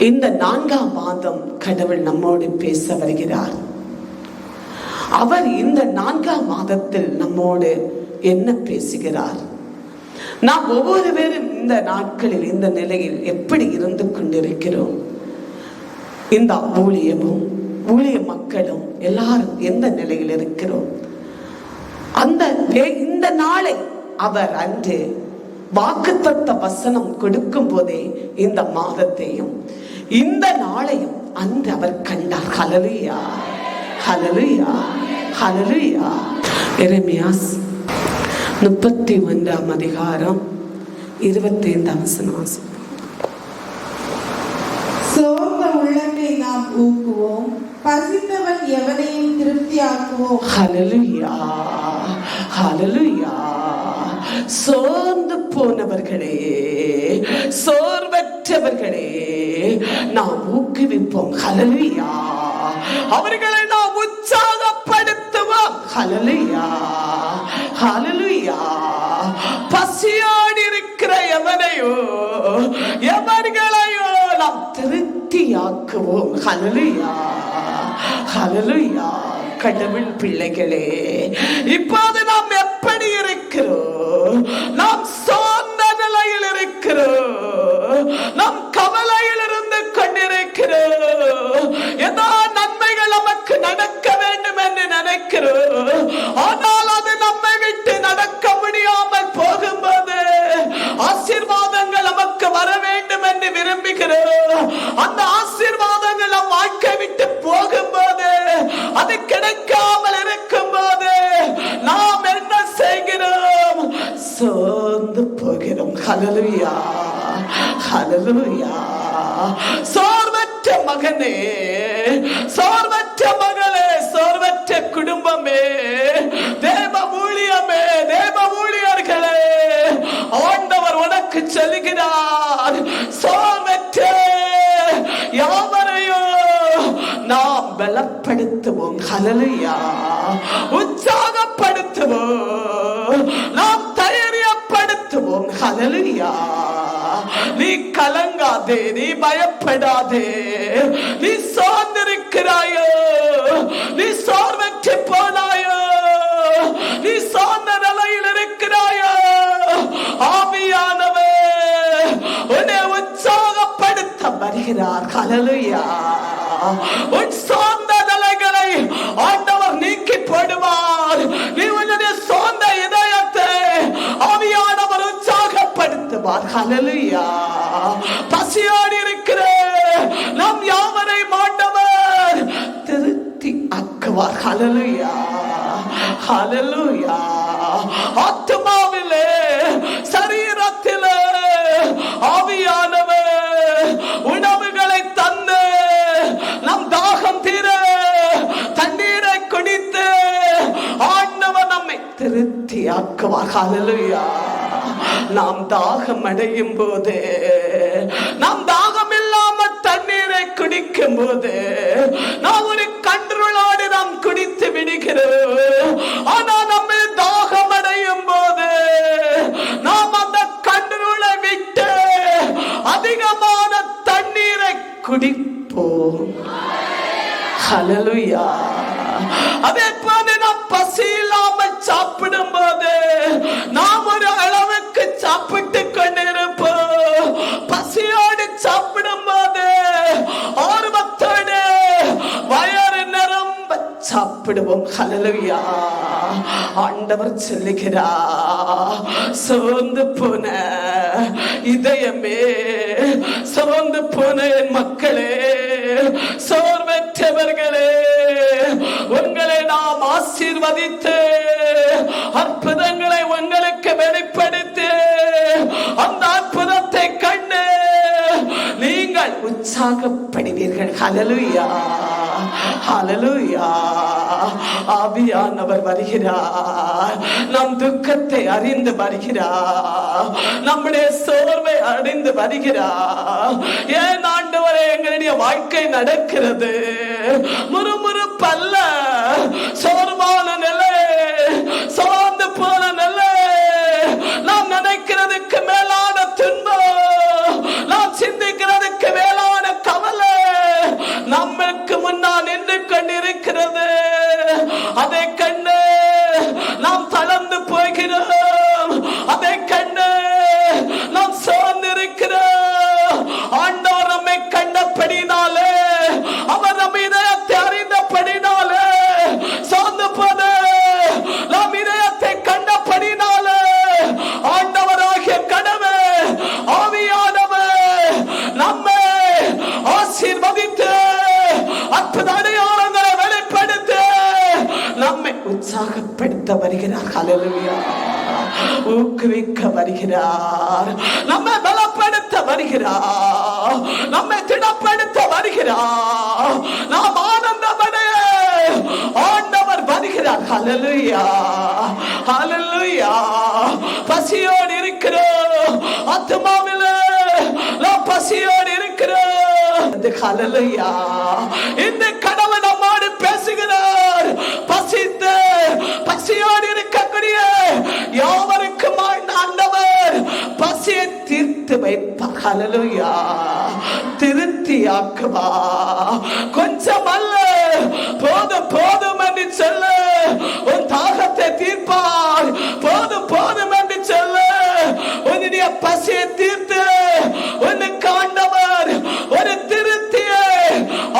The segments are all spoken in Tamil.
இந்த 4ஆம் மாதம் கடவுள் நம்மோடு பேச வருகிறார். அவர் இந்த 4ஆம் மாதத்தில் நம்மோடு என்ன பேசுகிறார்? நாம் ஒவ்வொருவரும் இந்த நாட்களில் இந்த நிலையில் எப்படி இருந்து கொண்டிருக்கிறோம்? இந்த ஊழிய மக்களும் எல்லாரும் எந்த நிலையில் இருக்கிறோம்? இந்த நாளை அவர் அன்று வாக்குத்தத்த வசனம் கொடுக்கும் போதே இந்த மாதத்தையும் இந்த நாளையும் அன்று அவர் கண்டார். ஹல்லேலூயா, ஹல்லேலூயா, ஹல்லேலூயா. எரேமியா 31ஆம் அதிகாரம் 25ஆம் வசனம். சோர்ந்த உள்ளத்தை நாம் ஊக்குவோம், பசித்தவன் எவனையும் திருப்தியாக்குவோம். ஹல்லேலூயா, ஹல்லேலூயா. சோர்ந்து போனவர்களே, சோர்வற்றவர்களே நாம் ஊக்குவிப்போம். ஹல்லேலூயா. அவர்களை நாம் உற்சாகப்படுத்துவோம். ஹல்லேலூயா, ஹல்லேலூயா. பசியோடு இருக்கிற எவர்களையோ நாம் திருப்தியாக்குவோம். ஹல்லேலூயா, ஹல்லேலூயா. கடவுள் பிள்ளைகளே, இப்போது நாம் எப்படி இருக்கிறோம்? நாம் சோர்ந்த நிலையில் இருக்கிறோம், நாம் கவலையில் இருந்து கொண்டிருக்கிறோம். ஏதோ நன்மைகள் நமக்கு நடக்க வேண்டும் என்று நினைக்கிறோம், ஆனால் அது நம்மை விட்டு நடக்க முடியாமல் போகும்போது ஆசீர்வாதங்கள் நமக்கு வர வேண்டும் என்று விரும்புகிறோம். அந்த ஆசீர்வாதங்கள் நம் வாழ்க்கை விட்டு போகும்போது, அது கிடைக்காமல் இருக்கும் போது நாம் என்ன செய்கிறோம்? சோர்ந்து போகிறோம். ஹல்லேலூயா, ஹல்லேலூயா. சோர்வற்ற மகனே, சோர்வற்ற மகளே, சோர்வற்ற குடும்பமே, தேவ ஊழியமே, தேவ ஊழியர்களே, ஆண்டவர் உனக்கு சொல்லுகிறார், சோர்வற்ற யாவரையும் நாம் பலப்படுத்துவோம். ஹல்லேலூயா. உற்சாகப்படுத்துவோம், நாம் தைரியப்படுத்துவோம். ஹல்லேலூயா. நீ கலங்காதே, நீ பயப்படாதே. நீ சோர்ந்திருக்கிறாயோ, நீ சோர்வற்று போனாயோ, நீ சோர்ந்த நிலையில் இருக்கிறாயோ, ஆவியானவர் உன்னை உற்சாகப்படுத்த வருகிறார். ஹல்லேலூயா. உன் சோர்ந்த நிலைகளை ஆண்டவர் நீக்கி போடுவார். நீ உன்னுடைய சோர்ந்த இதயத்தை ஆவியானவர் உற்சாகப்படுத்துவார். ஹல்லேலூயா. பசியோடு இருக்கிற நாம் யாவரையும் ஆண்டவர் திருப்தி ஆக்குவார். ஹல்லேலூயா, ஹல்லேலூயா. ஆத்துமாவிலே, சரீரத்திலே ஆவியானவர் உணவுகளை தந்து நம் தாகம் தீர தண்ணீரை குடித்து ஆண்டவர் நம்மை திருப்தி ஆக்குவார். ஹல்லேலூயா. நாம் தாகம் அடையும் போது, நாம் தாகம் இல்லாமல் தண்ணீரை குடிக்கும் போது நாம் ஒரு கண்ட்ரோலோடு நாம் குடித்து விடுகிறோம். ஆனால் நம்ம தாகம் அடையும் போது நாம் அந்த கண்ட்ரோலை விட்டு அதிகமான தண்ணீரை குடிப்போம். ஹல்லேலூயா. அதே போல நாம் பசி இல்லாமல் சாப்பிடும் போது நாம் ஒரு அளவுக்கு சாப்பிட்டு கொண்டிருப்போம். பசியோடு சாப்பிடும் போது ஆர்வத்தோடு வயறு நிரம்ப சாப்பிடுவோம். ஹல்லேலூயா. ஆண்டவர் சொல்லுகிறார், சோர்ந்து போன இதயமே, சோர்ந்து போன என் மக்களே, சோர்வற்றவர்களே, உங்களை நாம் ஆசீர்வதித்து அற்புதங்களை உங்களுக்கு வெளிப்படுத்தி அந்த அற்புதத்தை கண்டு நீங்கள் உற்சாகப்படுவீர்கள். ஹல்லேலூயா, ஹல்லேலூயா. ஆவியானவர் வருகிறார், நம் துக்கத்தை அறிந்து வருகிறார், நம்முடைய சோர்வை அறிந்து வருகிறார். ஏன் ஆண்டவரே எங்களுடைய வாழ்க்கை நடக்கிறது முறுமுறுப்பல்ல, சோர்வான நிலை, சோர்ந்து போன நிலை, நாம் நினைக்கிறதுக்கு மேலான துன்பம், நாம் சிந்திக்கிறதுக்கு மேலான கவலை அதை கண்டு நாம் தளர்ந்து போகிறோம். அதை கண்டு நாம் சோர்ந்திருக்கிறோம். ஆண்டவர் நம்மை கண்டபடினாலே, அவர் நம்ம இதயத்தை அறிந்தபடினாலே சோர்ந்து போன நாம் இதயத்தை கண்டபடினாலே ஆண்டவராகிய கடவுள் ஆவியானவர் நம்மை ஆசீர்வதித்து அற்புத அடையாளங்களை வெளிப்படுத்தி நம்மை உற்சாகப்படுத்த வருகிறார். ஹல்லேலூயா. ஊக்குவிக்க வருகிறார். நம்மை பலப்படுத்த வருகிறார். நம்மை திடப்படுத்த வருகிறார். நாம் ஆனந்தமடைய ஆண்டவர் வருகிறார். ஹல்லேலூயா. ஹல்லேலூயா. பசியோடு இருக்கிறோம். ஆத்துமாவிலே நாம் பசியோடு இருக்கிறோம். ஹல்லேலூயா. இந்த கடவுள் நம்மோடு பேசுகிறார். பசியோடு இருக்கக்கூடிய யாவருக்கும் ஆண்டவர் பசியை தீர்த்து வைப்பார். ஹல்லேலூயா. திருத்தி ஆக்குவா. கொஞ்சம் அல்ல, போதும் போதும் என்று சொல்ல உன் தாகத்தை தீர்ப்பார். போதும் போதும் என்று சொல்ல உன்னுடைய பசியை தீர்த்து உனக்கு ஆண்டவர் ஒரு திருத்திய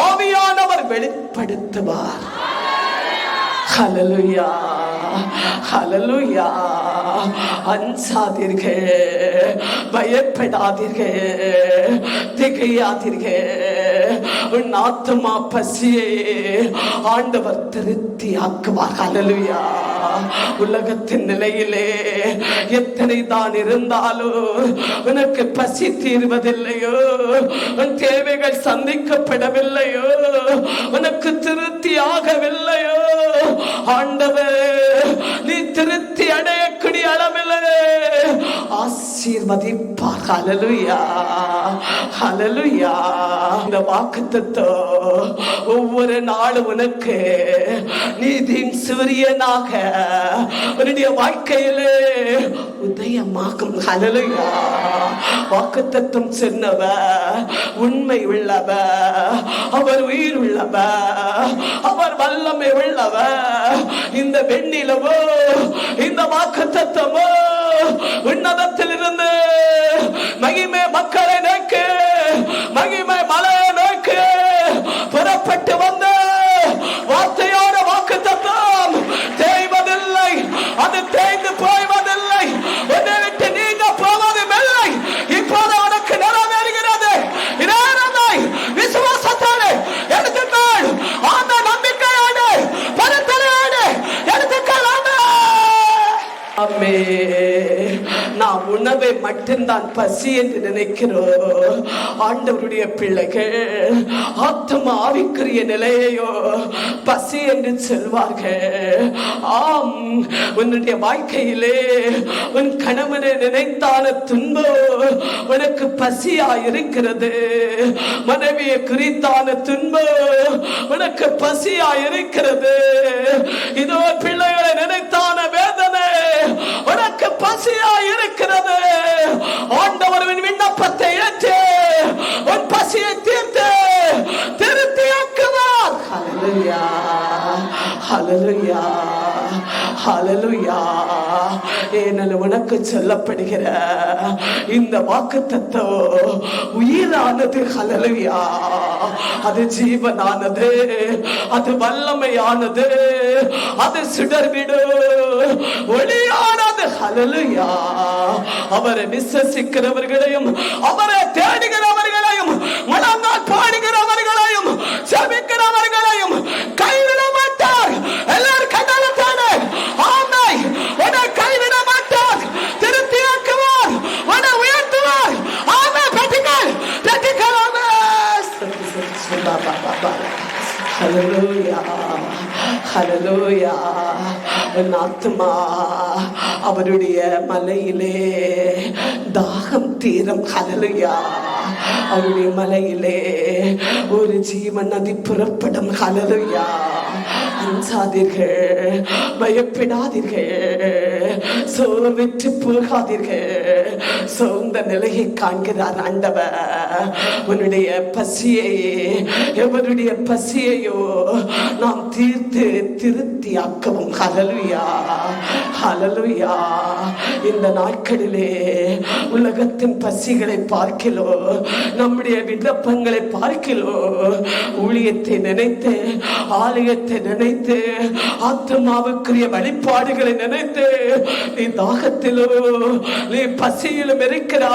ஆவியானவர் வெளிப்படுத்துவார். ஹல்லேலூயா. ஹல்லேலூயா. அஞ்சாதீர்கள், பயப்படாதீர்கள், திகையாதீர்கள். உன் ஆத்துமா பசியை ஆண்டவர் திருத்தி ஆக்குவார். ஹல்லேலூயா. உலகத்தின் நிலையிலே எத்தனை தான் இருந்தாலும் உனக்கு பசி தீர்வதில்லையோ, உன் தேவைகள் சந்திக்கப்படவில்லையோ, உனக்கு திருத்தி ஆகவில்லையோ, ஆண்டவர் நீ திருத்தி அடையக்கூடிய அளவில் ஆசீர்வதிப்பார். ஹல்லேலூயா. ஹல்லேலூயா. இந்த வாக்குத்தத்தம் ஒவ்வொரு நாளும் உனக்கு நீதியின் சூரியனாக உன்னுடைய வாழ்க்கையிலே உதயமாகும். ஹல்லேலூயா. வாக்குத்தத்தம் சொன்னவர் உண்மை உள்ளவர், அவர் உயிர் உள்ளவர், அவர் வல்லமை உள்ளவர். இந்த வெண்ணிலவோ இந்த வாக்குத்தத்தமோ உன்னதத்தில் இருந்து மகிமை மக்களை நோக்கி, மகிமை மலையை நோக்கி புறப்பட்டு வந்த வார்த்தையோட வாக்குத்தத்தம் தேய்வதில்லை, அது தேய்ந்து போய்வதில்லை, உன்னை விட்டு நீங்க போவதும் இல்லை. இப்போது உனக்கு நிறைவேறுகிறது. விசுவாசத்தோடு எடுத்துக்கொள். அந்த நம்பிக்கையோடு பரத்தலையோடு எடுத்துக்கொள். அம்மே, நாம் உணவை மட்டும்தான் பசி என்று நினைக்கிறோம். ஆண்டவருடைய பிள்ளைகள் ஆத்தும ஆவிக்குரிய நிலையையோ பசி என்று சொல்வார்கள். ஆம், உன்னுடைய வாழ்க்கையிலே உன் கணவனை நினைத்தான துன்பம் உனக்கு பசியா இருக்கிறது. மனைவியை குறித்தான துன்பம் உனக்கு பசியா இருக்கிறது. இதோ பிள்ளைகளை நினைத்தான வேதனை உனக்கு பசியா இருக்கிறது. ஆண்டவரின் விண்ணப்பத்தை ஏற்று உன் பசியை தீர்த்து திருத்தியாக்குவார். ஹல்லேலூயா. ஹல்லேலூயா. ஹல்லேலூயா. ஏனெனில் உனக்கு சொல்லப்படுகிற இந்த வாக்குத்தத்தம் உயிரானது. ஹல்லேலூயா. அது ஜீவனானது, அது வல்லமையானது, அது சுடர்விடு ஒளியானது. ஹல்லேலூயா. அவரை விசுவாசிக்கிறவர்களையும் அவரை தேடுகிறவர்களையும் முழங்கால் பாடுகிறவர்களையும் ஜெபிக்கிறவர்களையும் கைவிட மாட்டார். எல்லாரும் கண்டனத்தானே ஆமை உன்னை கைவிட மாட்டார். திருத்தியாக்குவார், உன்னை உயர்த்துவார். ஆமை பெற்றுக்கள் பெற்றுக்கள். ஆமை. ஹல்லேலூயா. ஹல்லேலூயா. என் ஆத்துமா அவருடைய மலையிலே தாகம் தீரும். ஹல்லேலூயா. அவருடைய மலையிலே ஒரு ஜீவன் நதி புறப்படும். ஹல்லேலூயா. அஞ்சாதீர்கள், பயப்படாதீர்கள். சோர்விட்டு போகாதீர்கள். சோர்ந்த நிலையை காண்கிறார் ஆண்டவர். உன்னுடைய பசியை, எவருடைய பசியையோ நாம் தீர்த்து திருப்தியாக்கவும். ஹல்லேலூயா, ஹல்லேலூயா. இந்த நாட்களிலே உலகத்தின் பசிகளை பார்க்கிலோ, நம்முடைய விண்ணப்பங்களை பார்க்கிலோ, ஊழியத்தை நினைத்து, ஆலயத்தை நினைத்து, ஆத்மாவுக்குரிய வழிபாடுகளை நினைத்து நீ தாகத்திலோ நீ பசியிலும் இருக்கிறா.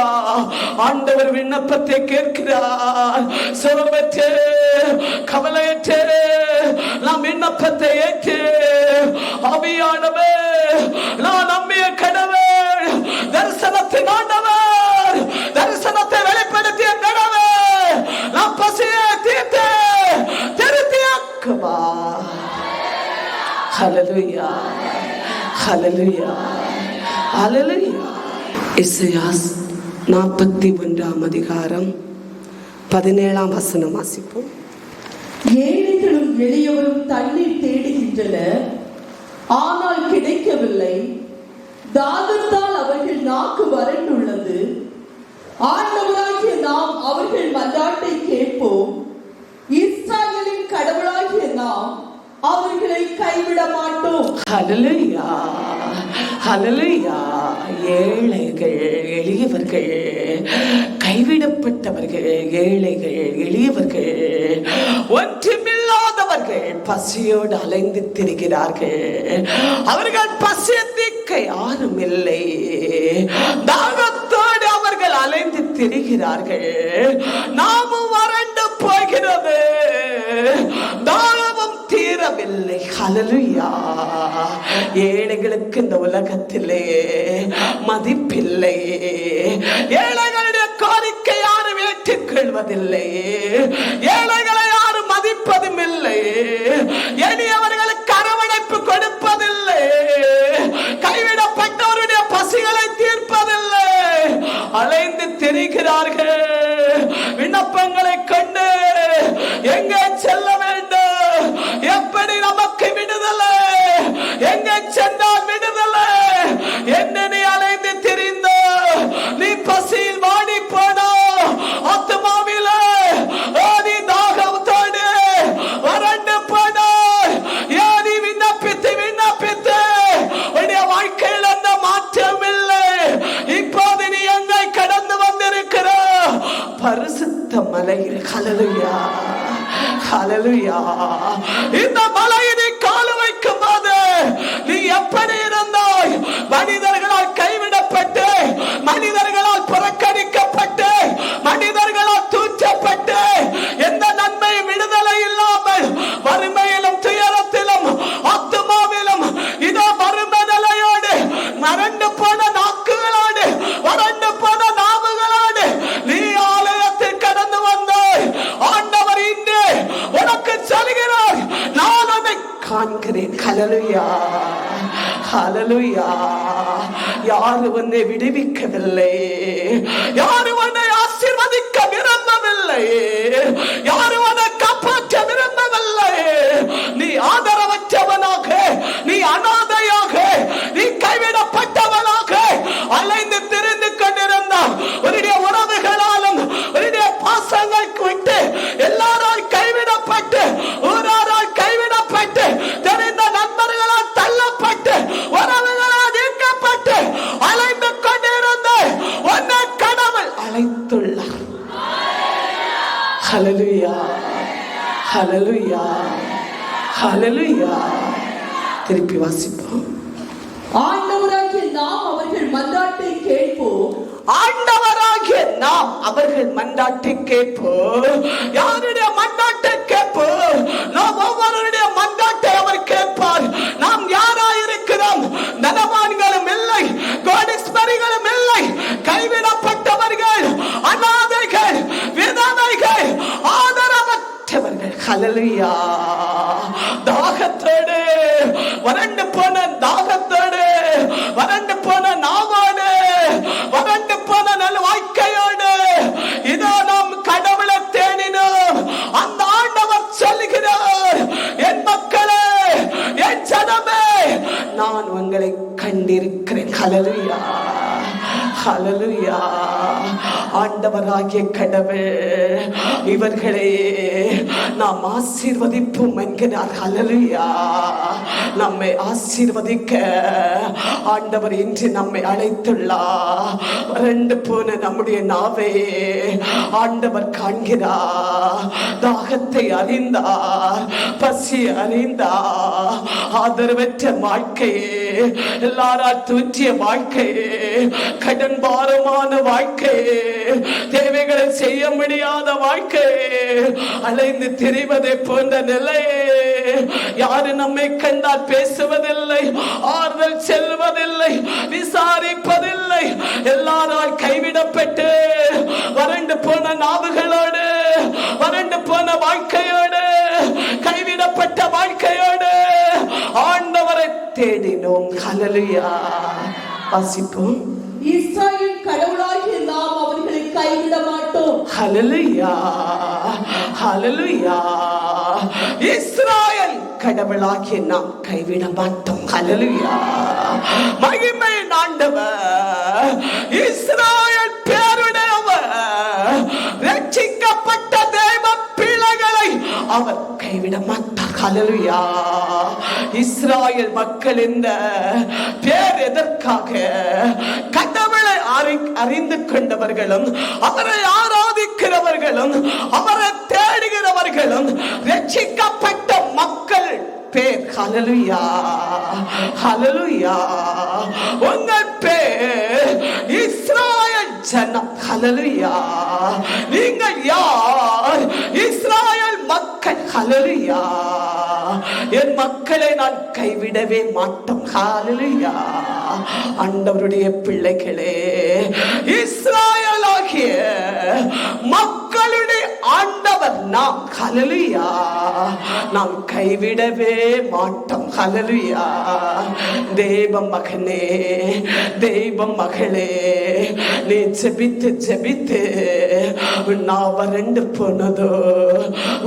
ஆண்டவர் விண்ணப்பத்தை கேட்கிறார். சோர்வற்று கவலையற்று நாம் விண்ணப்பத்தை ஏற்று, ஆவியானவர் நான் நம்பிய கடவுள், தரிசனத்தின் ஆண்டவர், தரிசனத்தை வெளிப்படுத்திய கடவுள், நாம் பசியை தீர்த்து திருப்தியாக்குவா. ஹல்லேலூயா, ஹல்லேலூயா, ஹல்லேலூயா. எசேயா 41 அதிகாரம் 17 வசனம் வாசிப்போம். ஏழைகளும் எளியவரும் தண்ணீர் தேடுகின்றனர், ஆனால் கிடைக்கவில்லை. தாகத்தால் அவர்கள் நாக்கு வறண்டுள்ளது. ஆண்டவராகிய நாம் அவர்கள் மன்றாட்டை கேட்போம். இஸ்ரவேலின் கடவுளாகிய நாம் அவர்களை கைவிட மாட்டோம். ஹல்லேலூயா, ஹல்லேலூயா. ஏழைகள் எளியவர்கள், கைவிடப்பட்டவர்கள், ஏழைகள் எளியவர்கள், ஒன்றுமில்லாதவர்கள் பசியோடு அலைந்து திரிகிறார்கள். அவர்கள் பசியை தீர்க்க யாரும் இல்லை. தாகத்தோடு அவர்கள் அலைந்து திரிகிறார்கள். நாமும் வறண்டு போகிறது, தாகமும் தீரவில்லை. ஹல்லேலூயா. ஏழைகளுக்கு இந்த உலகத்திலே மதிப்பில்லை. ஏழைகளுடைய கோரிக்கை யாரும் ஏற்றுக்கொள்வதில்லை. ஏழைகளை யாரும் மதிப்பதும் இல்லை. எளியவர்களுக்கு அரவணைப்பு கொடுப்பதில்லை. கைவிடப்பட்டவருடைய பசிகளை தீர்ப்பதில்லை. அலைந்து திரிகிறார்கள். விண்ணப்பங்களை கொண்டு எங்கே செல்ல வேண்டும், எப்படி நமக்கு விடுதலை, எங்கே சென்றால் விடுதலை என்று நீ அலைந்து திரிந்த, நீ பசியில் வாடி போனா, ஆத்மாவில நீ தாகத்தோடு வறண்டு போனாய். நீ விண்ணப்பித்து விண்ணப்பித்து உன்னுடைய வாழ்க்கையில் அந்த மாற்றம் இல்லை. இப்போது நீ எங்கே கடந்து வந்திருக்கிற பரிசுத்த மலையில். ஹல்லேலூயா, ஹல்லேலூயா. இந்த மலையை கால் வைக்கும் போது நீ எப்படி இருந்தாய்? மனிதர்களால் கைவிடப்பட்டு, மனிதர்களால் புறக்கணிக்கப்பட்டு, மனிதர்களால் தூற்றப்பட்டு, எந்த நன்மையும் விடுதலை இல்லாமல் வறுமையிலும் துயரத்திலும் ஆத்துமாவிலும் இதோ வறுமை நிலையோடு, மறண்டு போன நாக்குகளோடு, வறண்டு போன நாவுகளோடு நீ ஆலயத்தில் கடந்து வந்தாய். ஆண்டவர் இன்று உனக்கு சொல்கிறார், நான் அதை காண்கிறேன். ஹல்லேலூயா, ஹல்லேலூயா. யாரும் உன்னை விடுவிக்கவில்லை. யாரும் உன்னை ஆசீர்வதிக்க விரும்பவில்லை. யாரும் உன்னை காப்பாற்ற விரும்பவில்லை. நீ ஆதரவற்றவனாக, நீ அனாதையாக, நீ கைவிடப்பட்டவனாக அலைந்து திரிந்து கொண்டிருந்தால், உன்னுடைய உறவுகளாலும் உன்னுடைய பாசங்களுக்கு விட்டு எல்லாரால் கைவிடப்பட்டு, ஊராரால் கைவிடப்பட்டு, தெரிந்த நண்பர்களால் தள்ளப்பட்டு, உறவுகளால் நீக்கப்பட்டு அலைந்து கொண்டிருந்த உன்னை கடவுள் அழைத்துள்ளார். ஹல்லேலூயா, ஹல்லேலூயா, ஹல்லேலூயா. திருப்பி வாசிப்போம். ஆண்டவராகிய நாம் அவர்கள் மன்றாட்டை கேட்போம். ஆண்டவராகிய நாம் அவர்கள் மன்றாட்டை கேட்போம். யாருடைய மன்றாட்டை கேட்போம்? நாம் ஒவ்வொருடைய மன்றாட்டை அவர் கேட்பார். நாம் யாராயிருக்கிறோம்? தனவான்களும் இல்லை, கோடீஸ்வரிகளும் இல்லை, கைவிடப்பட்டவர்கள், அனாதைகள், விதவைகள், ஆதரவற்றவர்கள். ஹல்லேலூயா. தாகத்தோடு, வறண்டு போன தாகத்தோடு, வறண்டு போன நாவோடு, வறண்டு போன நல் வாழ்க்கையோடு இதோ நாம் கடவுளை தேடினோம். அந்த ஆண்டவர் சொல்லுகிறார், என் மக்களே, என் ஜனமே, நான் உங்களை கண்டிருக்கிறேன். ஹல்லேலூயா, ஹல்லேலூயா. ஆண்டவராகிய கடவுள் இவர்களை நாம் ஆசீர்வதிப்போம் என்கிறார். ஹல்லேலூயா. நம்மை ஆசீர்வதிக்க ஆண்டவர் இன்று நம்மை அழைத்துள்ளார். வறண்டு போன நம்முடைய நாவை ஆண்டவர் காண்கிறார். தாகத்தை அறிந்தார், பசி அறிந்தார். ஆதரவற்ற வாழ்க்கையே, எல்லாரால் தூற்றிய வாழ்க்கையே, கடன் பாரமான வாழ்க்கையே, தேவைகளை செய்ய முடியாத வாழ்க்கையே, அலைந்து திரிவதை போன்ற நிலையே, யாரு நம்மை கண்டால் பேசுவதில்லை, ஆறுதல் செல்வதில்லை, விசாரிப்பதில்லை, எல்லாரால் கைவிடப்பட்டு வறண்டு போன நாவுகளோடு, வறண்டு போன வாழ்க்கையோடு, கைவிடப்பட்ட வாழ்க்கையோடு ஆண்டவரை தேடினோம். ஹல்லேலூயா. வாசிப்போம். இஸ்ராயேல் கடவுளாகிய நாம் அவர்களை கைவிட மாட்டோம். ஹல்லேலூயா, ஹல்லேலூயா. இஸ்ராயேல் கடவுளாகிய நாம் கைவிட மாட்டோம். ஹல்லேலூயா. மகிமை ஆண்டவர், இஸ்ராயேல் பேருடையவர், ரட்சிக்கப்பட்ட தேவ பிள்ளைகளை அவர் கைவிட மாட்டார். ஹல்லேலூயா. இஸ்ராயேல் மக்கள் இந்த பேர் எதற்காக? கடவுளை அறிந்து கொண்டவர்களும், அவரை ஆராதிக்கிறவர்களும், அவரை தேடுகிறவர்களும், ரட்சிக்கப்பட்ட மக்கள் பேர். ஹல்லேலூயா, ஹல்லேலூயா. உங்கள் பேர் இஸ்ராயேல் ஜனம். ஹல்லேலூயா. நீங்கள் யார்? இஸ்ராயேல் மக்கள். ஹல்லேலூயா. என் மக்களை நான் கைவிடவே மாட்டோம். ஹல்லேலூயா. ஆண்டவருடைய பிள்ளைகளே, இஸ்ராயேல் ஆகிய மக்களுடைய ஆண்டவர் நாம். ஹல்லேலூயா. நாம் கைவிடவே மாட்டோம். ஹல்லேலூயா. தேவ மகனே, தெய்வ மகளே, நீ ஜெபித்து ஜெபித்து உன் நாவ வறண்டு போனதோ,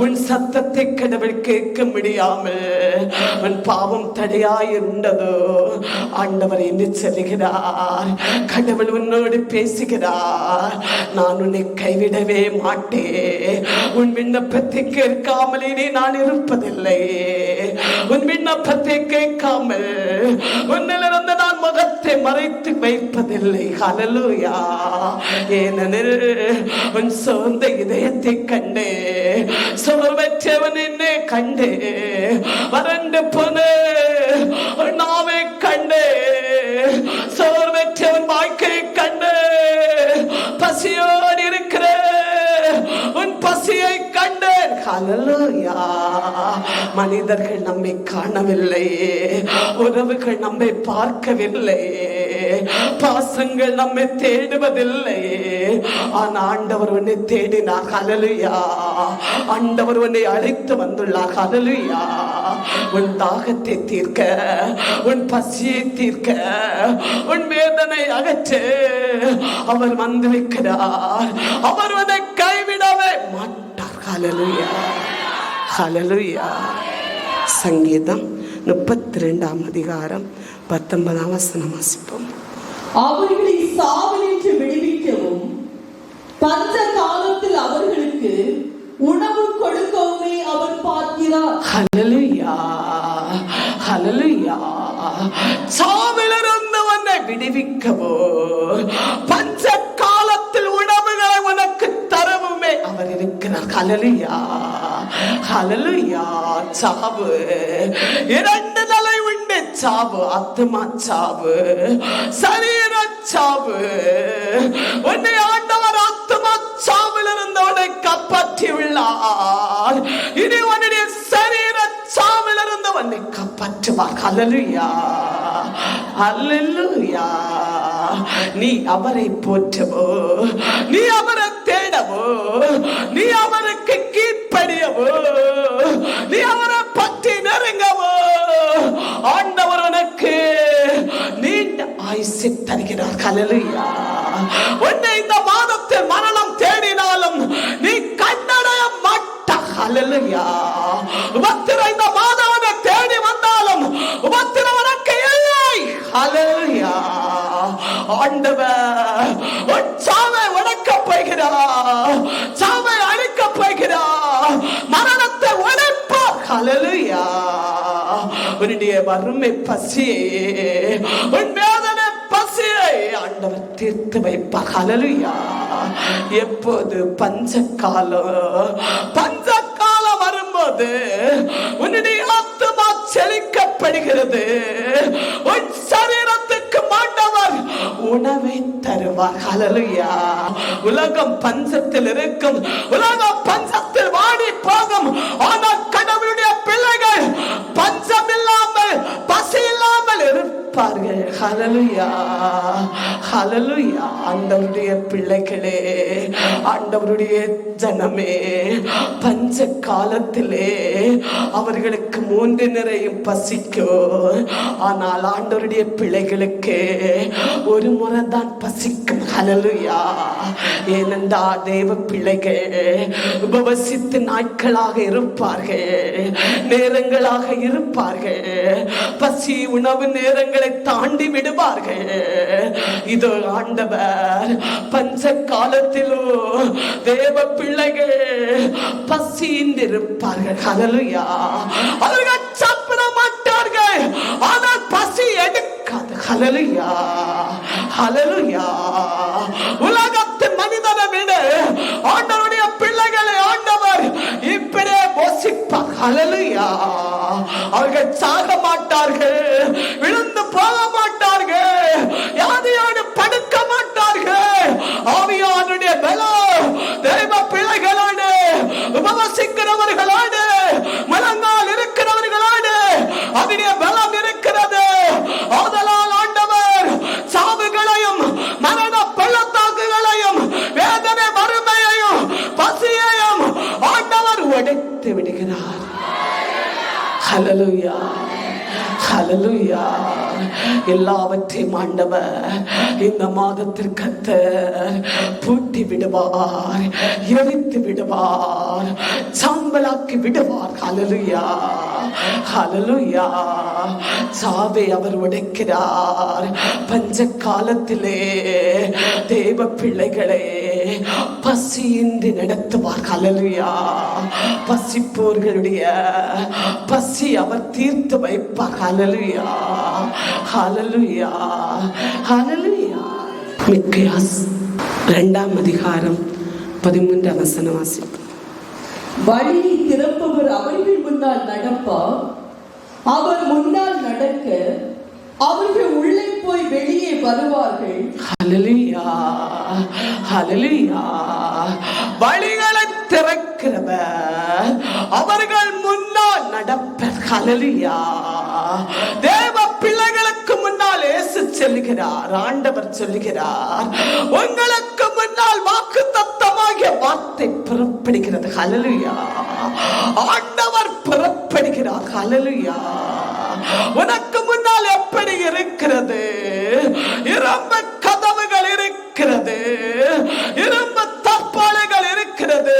உன் சத்தத்தை கடவுள் கேட்க முடியாமல் உன் பாவம் தடையாயிருந்ததோ, ஆண்டவர் என்று சொல்லுகிறார். கடவுள் உன்னோடு பேசுகிறார். நான் உன்னை கைவிடவே மாட்டேன். உன் விண்ணப்பத்தை கேட்காமல் இனி நான் இருப்பதில்லை. உன் விண்ணப்பத்தை கேட்காமல் உன்னிலிருந்து நான் முகத்தை மறைத்து வைப்பதில்லை. ஹல்லேலூயா. ஏனெனில் உன் சொந்த இதயத்தை கண்டே, சோர்வற்றவன் என்னை கண்டே, வறண்டு போன நாவை கண்டே, சோர்வற்றவன் வாழ்க்கையை கண்டே, பசியோடு இருக்கிற உன் பசியை கண்டேன். ஹல்லேலூயா. மனிதர்கள் நம்மை காணவில்லை, உறவுகள் நம்மை பார்க்கவில்லை, பாசங்கள் நம்மை தேடுவதில்லை. ஆனா ஆண்டவர் உன்னை தேடினார். ஹல்லேலூயா. ஆண்டவர் உன்னை அழைத்து வந்துள்ளார். ஹல்லேலூயா. உன் தாகத்தை தீர்க்க, உன் பசியை தீர்க்க, உன் வேதனை அகற்ற அவர் வந்திருக்கிறார். அவர் உன்னை கைவிடவே மாட்டார். ஹல்லேலூயா, ஹல்லேலூயா. சங்கீதம் 32 அதிகாரம் 19 வசனம் வாசிப்போம். அவர்களை சாவினின்று விடுவிக்கவும், பஞ்ச காலத்தில் அவர்களுக்கு உணவு கொடுக்கவுமே அவர் பார்க்கிறார். ஹல்லேலூயா, ஹல்லேலூயா. சாவிலிருந்து உன்னை விடுவிக்கவோ, பஞ்ச காலத்தில் உணவுகளை உனக்கு தரவுமே அவர் இருக்கிறார். ஹல்லேலூயா, ஹல்லேலூயா. சாவு 2 நிலை உண்டு. சாவு, ஆத்மா சாவு, சரீர சாவு. உன்னை ஆண்டவர் ஆத்மா சாவிலிருந்து உன்னை காப்பாற்றி உள்ளார். இனி உன்னுடைய சரீர சாவிலிருந்து உன்னை காப்பாற்றுவார். ஹல்லேலூயா, ஹல்லேலூயா. நீ அவரை போற்றவோ, நீ அவரை தேடவோ, நீ அவருக்கு கீழ்ப்படியவோ, நீ அவரை பற்றி நெருங்கவோ, ஆண்டவர் உனக்கு நீண்ட ஆயுசை தருகிறார். ஹல்லேலூயா. உன்னை இந்த மாதத்தில் மரணம் தேடினாலும் நீ கண்டடைய மாட்டாய். ஹல்லேலூயா. உபத்திரம் இந்த மாதவனை தேடி வந்தாலும் உபத்திரம் உனக்கு இல்லை. ஹல்லேலூயா. ஆண்டவர் உன் சாவை உடைக்கப் போகிறார், சாவை அழிக்கப் போகிறார், மரணத்தை உடைப்பார். ஹல்லேலூயா. உன்னுடைய வறுமை பசியை, உன் வேதனை பசியை ஆண்டவர் தீர்த்து வைப்பார். ஹல்லேலூயா. எப்போது பஞ்சகாலம் வரும்போது உன்னுடைய ஆத்துமா செழிக்கப்படுகிறது, உன் சரீரத்துக்கு ஆண்டவர் உணவை தருவார். ஹல்லேலூயா. உலகம் பஞ்சத்தில் இருக்கும், உலகம் பஞ்சத்தில் வாடி போகும். ஆனால் கடவுளுடைய பிள்ளைகள் பஞ்சம் இல்லாமல் பசி இல்லாமல் இருப்பார்கள். ஹல்லேலூயா. ஹல்லேலூயா. ஆண்டவருடைய பிள்ளைகளே, ஆண்டவருடைய ஜனமே, பஞ்ச காலத்திலே அவர்களுக்கு 3 நிறையும் பசிக்கும். ஆனால் ஆண்டவருடைய பிள்ளைகளுக்கு ஒரு முறை தான் பசிக்கும். ஹல்லேலூயா. ஏனென்றால் தேவ பிள்ளைகள் உபவசித்து நாட்களாக இருப்பார்கள், நேரங்களாக இருப்பார்கள். பசி உணவு நேரங்களை தாண்டி விடுவார்கள். இதோ ஆண்டவர் பஞ்ச காலத்திலும் தேவ பிள்ளைகள் பசியின்றி இருப்பார்கள். ஹல்லேலூயா. அவர்கள் சாப்பிட மாட்டார்கள், ஆனால் பசி எடுக்காது. ஹல்லேலூயா. ஹல்லேலூயா. உலகத்தின் மனிதனை விட ஆண்டவருடைய பிள்ளைகளை ஆண்டவர் இப்படியே போஷிப்பார். ஹல்லேலூயா. அவர்கள் சாக மாட்டார்கள், விழுந்து போக மாட்டார்கள், யாரையோடு படுக்க மாட்டார்கள். ஆவியானுடைய பலம் தேவ பிள்ளைகளோடு, உபவசிக்கிறவர்களோடு, மலங்கால் இருக்கிறவர்களோடு அவருடைய பலம் இருக்கிறது. ஆதலால் ஆண்டவர் சாவுகளையும் மரண பள்ளத்தாக்குகளையும் வேதனை வறுமையையும் பசியையும் ஆண்டவர் உடைத்து விடுகிறார். ஹல்லேலூயா. ஹல்லேலூயா. எல்லாவற்றையும் ஆண்டவர் இந்த மாதத்திற்கு கர்த்தர் பூட்டி விடுவார், எரித்து விடுவார், சாம்பலாக்கி விடுவார். ஹல்லேலூயா. ஹல்லேலூயா. சாவை அவர் உடைக்கிறார். பஞ்ச காலத்திலே தேவ பிள்ளைகளை பசியின்றி நடத்துவார். ஹல்லேலூயா. பசிப்போர்களுடைய பசி அவர் தீர்த்து வைப்பார். ஹல்லேலூயா. ஹல்லேலூயா. ஹல்லேலூயா. மிக்கேயாஸ் 2ஆம் அதிகாரம் 13ஆம் வசனம் வாசிப்போம். வழியை திறப்பவர் அவர்கள் முன்னால் நடப்பார், அவர் முன்னால் நடக்க அவர்கள் உள்ளே போய் வெளியே வருவார்கள். ஹல்லேலூயா. ஹல்லேலூயா. வழிகளை திறக்கிறவர் அவர்கள் முன்னால் நடப்பர். ஹல்லேலூயா. தேவ பிள்ளைகளுக்கு முன்னால் இயேசு சொல்லுகிறார், ஆண்டவர் சொல்லுகிறார், உங்களுக்கு முன்னால் வாக்குத்தத்தமாகிய வார்த்தை புறப்படுகிறது. ஹல்லேலூயா. ஆண்டவர் புறப்படுகிறார். ஹல்லேலூயா. உனக்கு முன்னால் எப்படி இருக்கிறது? இரும்பு கதவுகள் இருக்கிறது, இரும்பு தப்பாளைகள் இருக்கிறது,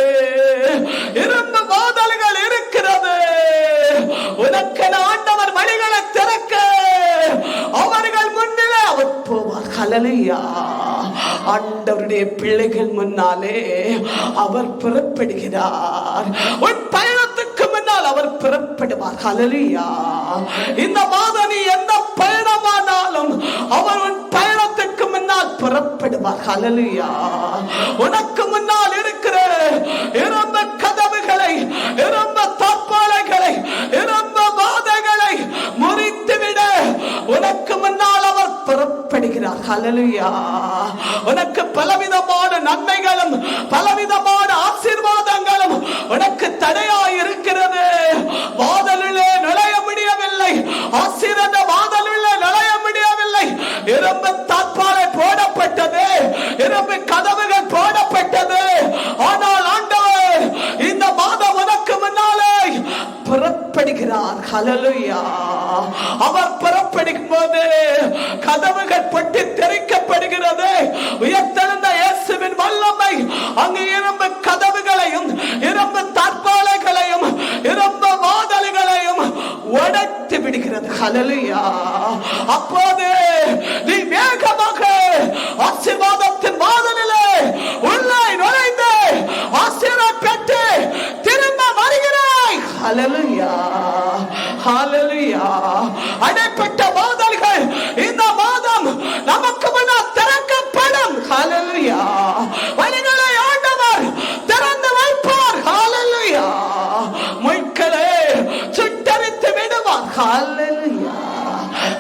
இரும்பு வாதல்கள் இருக்கிறது. உனக்கு ஆண்டவர் வழிகளை திறக்க அவர்கள் முன்னிலே அவர் போவார். ஹல்லேலூயா. ஆண்டவருடைய பிள்ளைகள் முன்னாலே அவர் புறப்படுகிறார். உன் பயணத்துக்கு முன்னால் அவர் புறப்படுவார். ஹல்லேலூயா. இந்த மாதம் நீ எந்த பயணமானாலும் அவர் உன் பயணத்துக்கு முன்னால் புறப்படுவார். ஹல்லேலூயா. உனக்கு முன்னால் இருக்கிற இரும்பு கதவுகளை, இரும்பு தாப்பாளைகளை, இரும்பு வாதைகளை முறித்துவிட உனக்கு முன்னால் அவர் புறப்படுகிறார். ஹல்லேலூயா. உனக்கு பலவிதமான நன்மைகளும் பலவிதமான ஆசீர்வாதங்களும் உனக்கு தடையாய் இருக்கிறது. வாதலிலே நுழைய முடியவில்லை, ஆசீர்வாத வாதலிலே நுழைய முடியவில்லை. இரும்பு தாப்பாளை போடப்பட்டது, இரும்பு கதவுகள் போடப்பட்டது. ஆனால் ஆண்டவர் இந்த மாதம் உனக்கு முன்னாலே புறப்படுகிறார். ஹல்லேலூயா. அவர் புறப்படும் போது கதவுகள் பொட்டி திறக்கப்படுகிறது. உயர்த்தெழுந்த இயேசுவின் வல்லமை அங்கு இரும்பு கதவுகளையும் இரும்பு தாழ்பாளைகளையும் இரும்பு வாதல்களையும் உடைத்து விடுகிறது. ஹல்லேலூயா. அப்போது நீ வேகமாக ஆசீர்வாதத்தின் வாசலிலே உள்ளே நுழைந்து ஆசீர்வாதம் பெற்று திரும்ப வருகிறாய். ஹல்லேலூயா, ஹல்லேலூயா. அடைப்பட்ட வாசல்கள் இந்த மாதம் நமக்கு முன்னால் திறக்கப்படும். ஹல்லேலூயா. வழிகளை ஆண்டவர் திறந்து வைப்பார். ஹல்லேலூயா. முட்களை சுட்டரித்து விடுவார். ஹல்லேலூயா.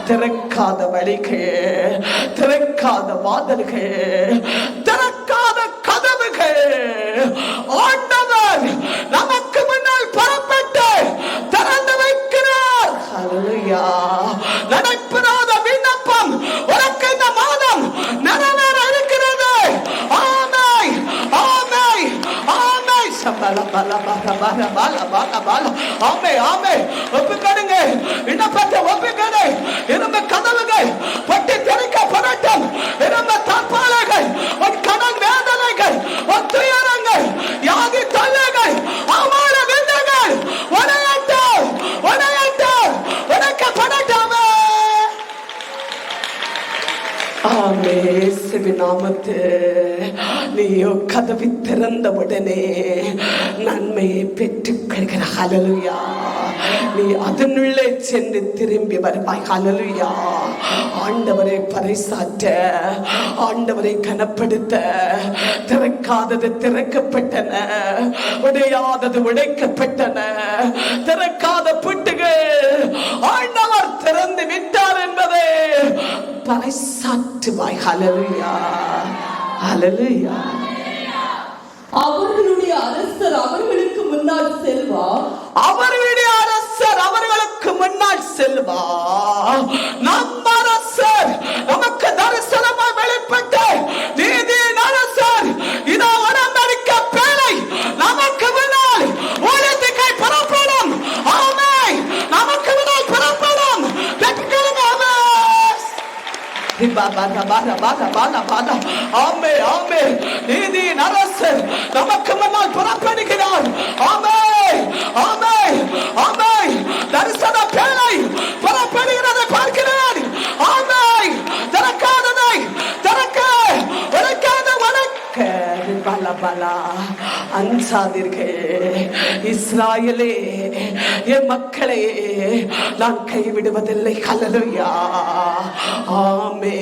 திறக்காத வழிகள், திறக்காத வாதல்கள், திறக்காத கதவுகள் ஆண்டவர் நமக்கு முன்னால் புறப்பட்டு திறந்து வைக்கிறார். ஹல்லேலூயா. நடைபெறாத விண்ணப்பம் உனக்கு இந்த மாதம் நிறைவேற இருக்கிறது. ஆமென், ஆமென், ஆமென். சபல பல பல பல பல பல பல. ஆமென், ஆமென். ஒப்புக்கொடுங்க, விண்ணப்பத்தை ஒப்புக்கொடு. இரும்ப கதவுகள் பட்டி திறக்கப்படட்டும். இரும்ப தற்பாலைகள், உன் கடன் வேதனைகள், உன் துயரங்கள், வியாதி தொல்லைகள், அவமான விந்தங்கள் உடையட்டும், உடையட்டும், உடைக்கப்படட்டும். ஆமே. இயேசுவின் நாமத்து நீயோ கதவை திறந்த உடனே நன்மையை பெற்றுக் கொள்கிற. ஹல்லேலூயா. நீ அதனுள்ளே சென்று திரும்பி வருவாய். ஹல்லேலூயா. ஆண்டவரை பறைசாற்ற, ஆண்டவரை கனப்படுத்த, திறக்காதது திறக்கப்பட்டன, உடையாதது உடைக்கப்பட்டன, திறக்காத பூட்டுகள் ஆண்டவர் திறந்து விட்டார் என்பதை பறைசாற்றுவாய். ஹல்லேலூயா, ஹல்லேலூயா. அவர்களுடைய அரசர் அவர்களுக்கு முன்னால் செல்வார். அவர்களுடைய அரசர் அவர்களுக்கு முன்னால் செல்வார். நம் அரசர் நமக்கு தரிசனமாய் வெளிப்பட்டு நீதியின் அரசர் இதோ அலங்கரிக்க பேழை நமக்கு முன்னால் ஊழியத்துக்கை புறப்படும். ஆமென். நமக்கு முன்னால் புறப்படும். பெற்றுக்கொள்ளுங்க. ஆமென், ஆமென். நீதியின் அரசர் நமக்கு முன்னால் புறப்படுகிறார். ஆமென், ஆமென், ஆமென். தரிசன பேழை புறப்படுகிறதை பார்க்கிறார். ஆமென். திறக்காததை திறக்க, உடைக்காத உடைக்க. பல பல அஞ்சாதீர்கள். இஸ்ராயேலே, என் மக்களே, நான் கைவிடுவதில்லை. ஹல்லேலூயா. ஆமே.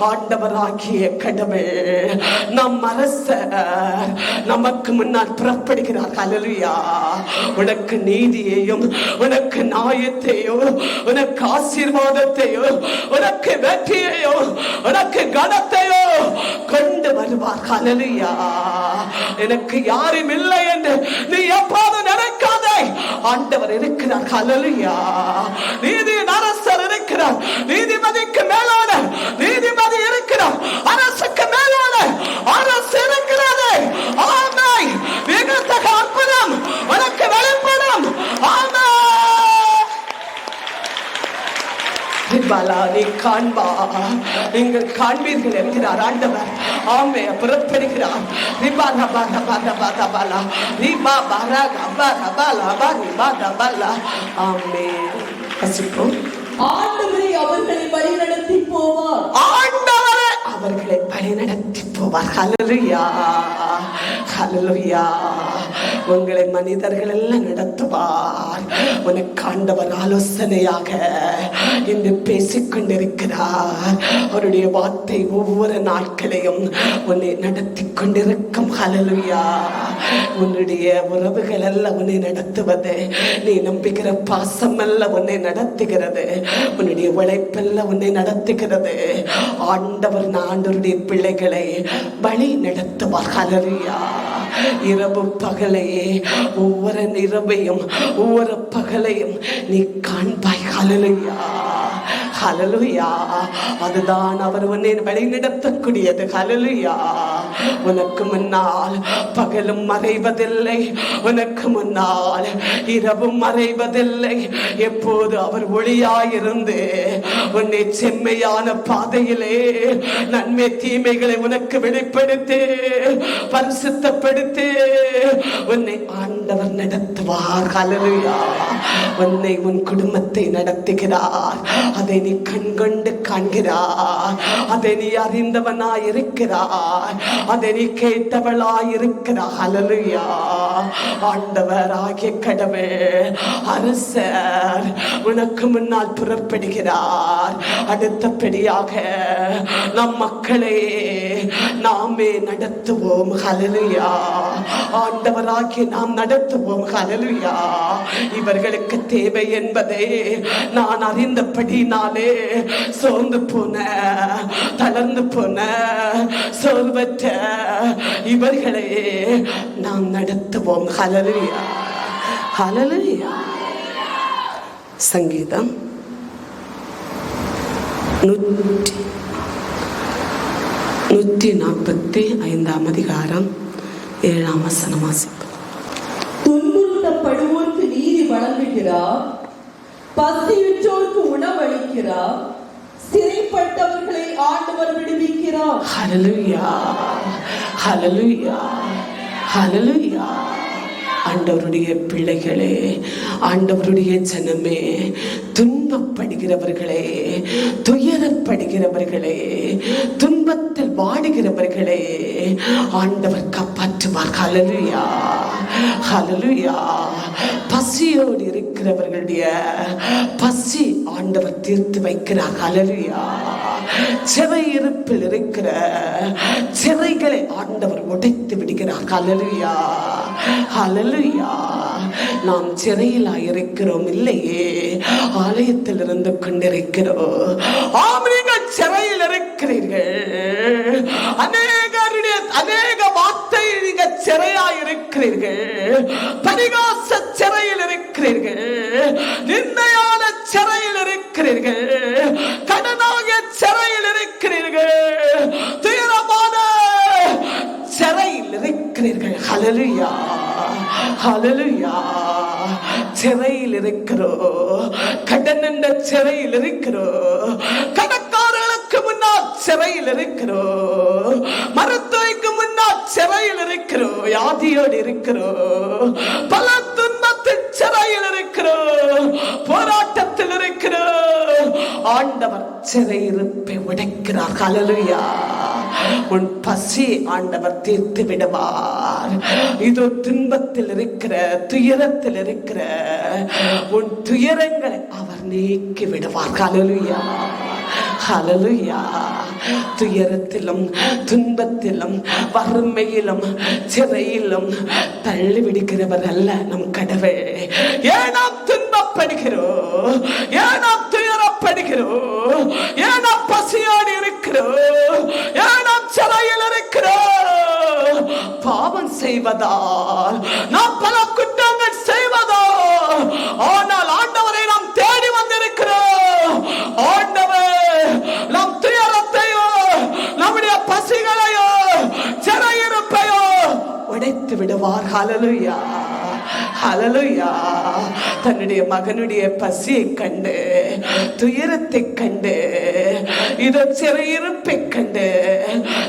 ஆண்டவராகிய கடவுள் நம் அரசர் நமக்கு முன்னால் புறப்படுகிறார். ஹல்லேலூயா. உனக்கு நீதியையும், உனக்கு நியாயத்தையோ, உனக்கு ஆசீர்வாதத்தையோ, உனக்கு வெற்றியையோ, உனக்கு கனத்தையோ கொண்டு வருவார். ஹல்லேலூயா. எனக்கு யாரும் இல்லை என்று நீ எப்போது நினைக்காதே. ஆண்டவர் இருக்கிறார். ஹல்லேலூயா. நீதியின் அரசர் இருக்கிறார். நீதிபதிக்கு மேலான நீதிபதி இருக்கிறார். அரசுக்கு மேலான அரசு இருக்கிறது. ஆமென். விகத்தக அற்புதம் உனக்கு வெளிப்படும். ஆமென். நீ காண்பா, நீங்கள் காண்பீர்கள் என்கிறார் ஆண்டவர். ஆமே. புறப்படுகிறார். ஆண்டவரை அவர்களை வழிநடத்தி போவார். ஆண்டவரை அவர்களை வழிநடத்தி போவார். ஹல்லேலூயா, ஹல்லேலூயா. உங்களை மனிதர்கள் எல்லாம் நடத்துவார். உனக்கு ஆண்டவர் ஆலோசனையாக இன்று பேசிக்கொண்டிருக்கிறார். அவருடைய வார்த்தை ஒவ்வொரு நாட்களையும் உன்னை நடத்தி கொண்டிருக்கும். ஹல்லேலூயா. உன்னுடைய உறவுகள் எல்லாம் உன்னை நடத்துவது, நீ நம்புகிற பாசம் எல்லாம் உன்னை நடத்துகிறது, உன்னுடைய உழைப்பெல்லாம் உன்னை நடத்துகிறது. ஆண்டவர் ஆண்டவருடைய பிள்ளைகளை வழி நடத்துவார். ஹல்லேலூயா. இரவு பகலையே, ஒவ்வொரு இரவையும் ஒவ்வொரு பகலையும் நீ காண்பாய். ஹல்லேலூயா, ஹல்லேலூயா. அதுதான் அவர் உன்னை வழிநடத்தக்கூடியது. ஹல்லேலூயா. உனக்கு முன்னால் பகலும் மறைவதில்லை, உனக்கு முன்னால் இரவும் மறைவதில்லை. எப்போது அவர் ஒளியாயிருந்து உன்னை செம்மையான பாதையிலே நன்மை தீமைகளை உனக்கு வெளிப்படுத்தி பரிசுத்தப்படுத்தி உன்னை ஆண்டவர் நடத்துவார். ஹல்லேலூயா. உன்னை, உன் குடும்பத்தை நடத்துகிறார். அதை நீ கண்கொண்டு காண்கிறாய், அதை நீ அறிந்தவனாய் இருக்கிறாய், அதை நீ கேட்டவளாய் இருக்கிறாய். ஹல்லேலூயா. ஆண்டவராகிய கடவுள் அரசர் உனக்கு முன்னால் புறப்படுகிறார். அடுத்தபடியாக நம் மக்களை நாமே நடத்துவோம். ஹல்லேலூயா. ஆண்டவராகிய நாம் நடத்துவோம். ஹல்லேலூயா. இவர்களுக்கு தேவை என்பதை நான் அறிந்தபடினாலே சோர்ந்து போன, தளர்ந்து போன, சோர்வற்ற இவர்களை நாம் நடத்துவோம். ஹல்லேலூயா. ஹல்லேலூயா. சங்கீதம் 145 அதிகாரம் 7ஆம் வசனம் வாசிப்போம். துன்புறுத்தப்படுவோருக்கு நீதி வழங்குகிறார், பசியுற்றோருக்கு உணவளிக்கிறார், சிறைப்பட்டவர்களை ஆண்டவர் விடுவிக்கிறார். ஹல்லேலூயா. ஹல்லேலூயா. ஹல்லேலூயா. ஆண்டவருடைய பிள்ளைகளே, ஆண்டவருடைய ஜனமே, துன்பப்படுகிறவர்களே, துயரப்படுகிறவர்களே, துன்பத்தில் வாடுகிறவர்களே ஆண்டவர் காப்பாற்றுவார். ஹல்லேலூயா. ஹல்லேலூயா. பசியோடு இருக்கிறவர்களுடைய பசி ஆண்டவர் தீர்த்து வைக்கிறார். ஹல்லேலூயா. சிறையிருப்பில் இருக்கிற சிறைகளை ஆண்டவர் உடைத்து விடுகிறார். ஹல்லேலூயா. ஹல்லேலூயா. நாம் சிறையிலா இருக்கிறோம் இல்லையே, ஆலயத்தில் இருந்து கொண்டிருக்கிறோம். ஆம், நீங்கள் சிறையில் இருக்கிறீர்கள். அநேக வார்த்தை நீங்க சிறையா இருக்கிறீர்கள். பரிகாச சிறையில் இருக்கிறீர்கள், நிந்தையான சிறையில் இருக்கிறீர்கள், கடனாகிய சிறையில் இருக்கிறீர்கள், துயரமான சிறையில் இருக்கிறீர்கள். ஹல்லேலூயா. ஹல்லேலூயா. சிறையில் இருக்கிறோம், கடன் என்ற சிறையில் இருக்கிறோம், கடற்காரர்களுக்கு முன்னால் சிறையில் இருக்கிறோம், மருத்துவக்கு முன்னால் சிறையில் இருக்கிறோம், வியாதியோடு இருக்கிறோம், பல துன்பத்தில் சிறையில் இருக்கிறோம், போராட்டத்தில் இருக்கிறோம். ஆண்டவர் சிறையிருப்பை உடைக்கிறார். ஹல்லேலூயா. உன் பசி ஆண்டவர் தீர்த்து விடுவார். இதோ துன்பத்தில் இருக்கிற, துயரத்தில் இருக்கிற உன் துயரங்களை அவர் நீக்கி விடுவார். ஹல்லேலூயா. ஹல்லேலூயா. துயரத்திலும் துன்பத்திலும் வறுமையிலும் சிறையிலும் தள்ளி விடுகிறவர் அல்ல நம் கடவுள். ஏன் நாம் துன்பப்படுகிறோம்? ஏன் நாம் துயரப்படுகிறோம்? ஏன் நாம் பசியோடு இருக்கிறோம்? ஏன் நாம் சிறையில் இருக்கிறோம்? பாவம் செய்வதால், நாம் பல குற்றங்கள் செய்வதால். ஆனால் ஆண்டவரை நாம் தேடி வந்திருக்கிறோம். ஆண்டவர் நம் துயரத்தையோ, நம்முடைய பசிகளையோ, சிறையிருப்பையோ உடைத்து விடுவார். ஹல்லேலூயா. ஹல்லேலூயா. தன்னுடைய மகனுடைய பசியை கண்டு, துயரத்தை கண்டு, இதோ சிறையிருப்பை கண்டு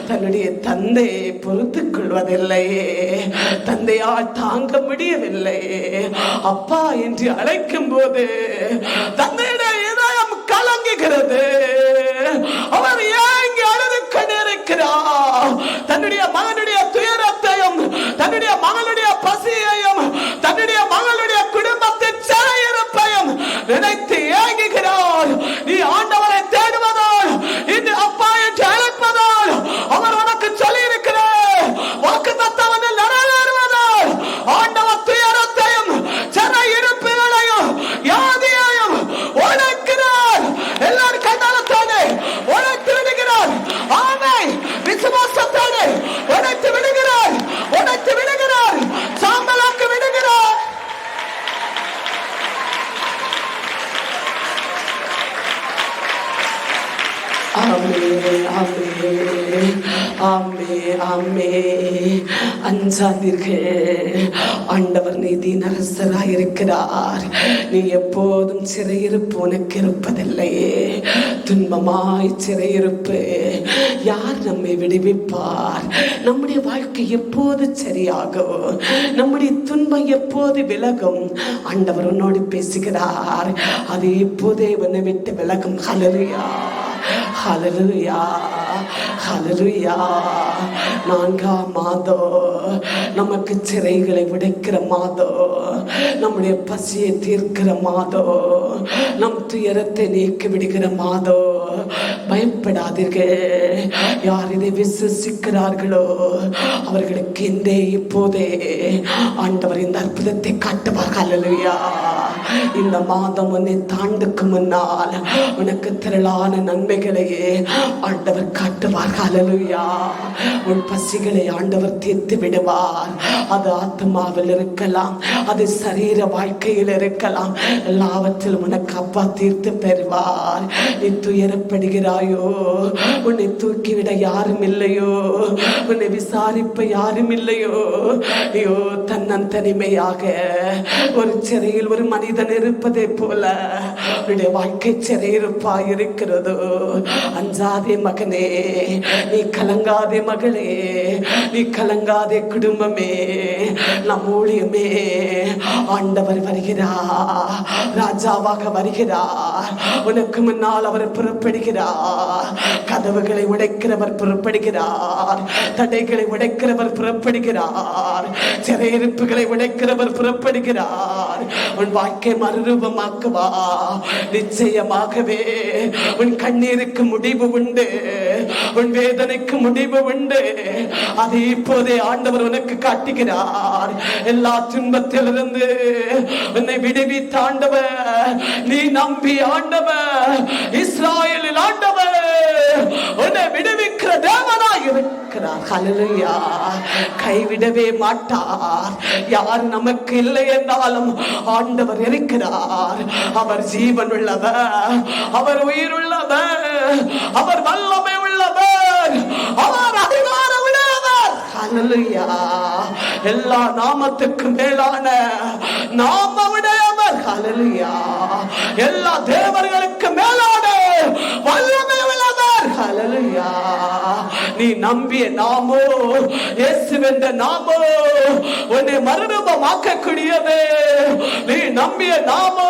தன்னுடைய தந்தையை பொறுத்துக் கொள்வதில்லை. தந்தையால் தாங்க முடியவில்லை. அப்பா என்று அழைக்கும் போது தந்தையுடைய இதயம் கலங்குகிறது. அவர் ஏங்கி அழுது கொண்டிருக்கிறார். தன்னுடைய மகனுடைய துயரத்தையும், தன்னுடைய மகளுடைய பசியையும், தன்னுடைய மகளுடைய குடும்பத்தின் சிறையிருப்பையும் நினைத்து ஏங்குகிறார். நீ ஆண்டவரை தேடுவதால், இன்று அப்பா என்று அழைப்பதால், அவர் உனக்கு சொல்லி இருக்கிற வாக்குத்தத்தம் நிறைவேறுவதால் ஆண்டவர் துயரத்தையும் சிறையிருப்புகளையும் வியாதியையும் உடைக்கிறார். எல்லாரும் கண்டாலத்தோடு உடைத்து விடுகிறார். ஆமென். விசுவாசத்தோடு உடைத்து விடுகிறார். உடைத்து விடுகிறார். சாம்பலாக்கி விடுகிறார். அஞ்சாதீர்கள். ஆண்டவர் நீதியின் அரசராய் இருக்கிறார். நீ எப்போதும் சிறையிருப்பு உனக்கு இருப்பதில்லையே. துன்பமாய் சிறையிருப்பு யார் நம்மை விடுவிப்பார்? நம்முடைய வாழ்க்கை எப்போது சரியாகும்? நம்முடைய துன்பம் எப்போது விலகும்? ஆண்டவர் உன்னோடு பேசுகிறார். அது இப்போதே உன்னை விட்டு விலகும். ஹல்லேலூயா, ஹல்லேலூயா, ஹல்லேலூயா. 4ஆம் மாதம் நமக்கு சிறைகளை உடைக்கிற மாதம், நம்முடைய பசியை தீர்க்கிற மாதம், நம் துயரத்தை நீக்கி விடுகிற மாதம். பயப்படாதீர்கள். யார் இதை விசுவாசிக்கிறார்களோ அவர்களுக்கு இப்போதே ஆண்டவர் இந்த அற்புதத்தை காட்டுவார். ஹல்லேலூயா. இந்த மாதம் உன்னை தாண்டுக்கு முன்னால் உனக்கு திரளான நன்மைகளையே ஆண்டவர் காட்டுவார். ஹல்லேலூயா. உன் பசிகளை ஆண்டவர் தீர்த்து விடுவார். அது ஆத்மாவில் இருக்கலாம், அது சரீர வாழ்க்கையில் இருக்கலாம், எல்லாவற்றிலும் உனக்கு அப்பா தீர்த்து பெறுவார். நீ துயரப்படுகிறாயோ, உன்னை தூக்கிவிட யாரும் இல்லையோ, உன்னை விசாரிப்ப யாரும் இல்லையோ, ஐயோ தன்னன் தனிமையாக ஒரு சிறையில் ஒரு மனிதன் இருப்பதை போல உன்னுடைய வாழ்க்கை சிறையிருப்பாய் இருக்கிறதோ, அஞ்சாதே மகனே, நீ கலங்காதே மகளே, நீ கலங்காதே குடும்பமே, நம் ஊழியமே. ஆண்டவர் வருகிறார், ராஜாவாக வருகிறார். உனக்கு முன்னால் அவர் புறப்படுகிறார். கதவுகளை உடைக்கிறவர் புறப்படுகிறார். தடைகளை உடைக்கிறவர் புறப்படுகிறார். சிறையிருப்புகளை உடைக்கிறவர் புறப்படுகிறார். உன் வாழ்க்கை மறுரூபமாக்குவா. நிச்சயமாகவே உன் கண்ணீருக்கு முடிவு உண்டு, உன் வேதனைக்கு முடிவு உண்டு. அது இப்போதே ஆண்டவர் உனக்கு காட்டுகிறார். எல்லா துன்பத்திலிருந்து உன்னை விடுவித்த ஆண்டவர், நீ நம்பி ஆண்டவர், இஸ்ராயேலில் ஆண்டவர் உன்னை விடுவிக்கிற தேவனாய் இருக்கிறார். ஹல்லேலூயா. கைவிடவே மாட்டார். யார் நமக்கு இல்லை என்றாலும் ஆண்டவர் இருக்கிறார். அவர் ஜீவன் உள்ளவர், அவர் உயிர் உள்ளவர், அவர் வல்லமை உள்ளவர், அவர் அதிகாரம் உள்ளவர். ஹல்லேலூயா. எல்லா நாமத்துக்கு மேலான நாமமுடையவர். ஹல்லேலூயா. எல்லா தேவர்களுக்கு மேலான வல்லமை உள்ளவர். ஹல்லேலூயா. நீ நம்பிய நாமோ, இயேசுவென்ற நாமோ உன்னை மறுரூபமாக்கக்கூடியது. நீ நம்பிய நாமோ,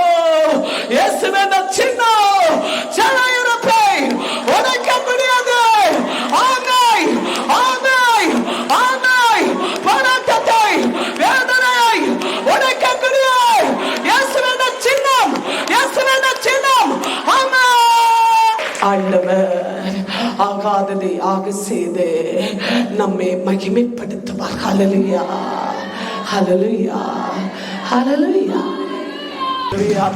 இயேசுவென்ற சின்னம் சிறையிருப்பை உடைக்கக்கூடியது. ஆமை, ஆமை, ஆமை, போராட்டத்தை, வேதனையை உடைக்கக்கூடிய இயேசுவென்ற சின்னம், இயேசுவென்ற சின்னம். ஆமை. ஆண்டவர் ஆகாததை ஆக செய்து நம்மை மகிமைப்படுத்துவார். ஹல்லேலூயா, ஹல்லேலூயா, ஹல்லேலூயா.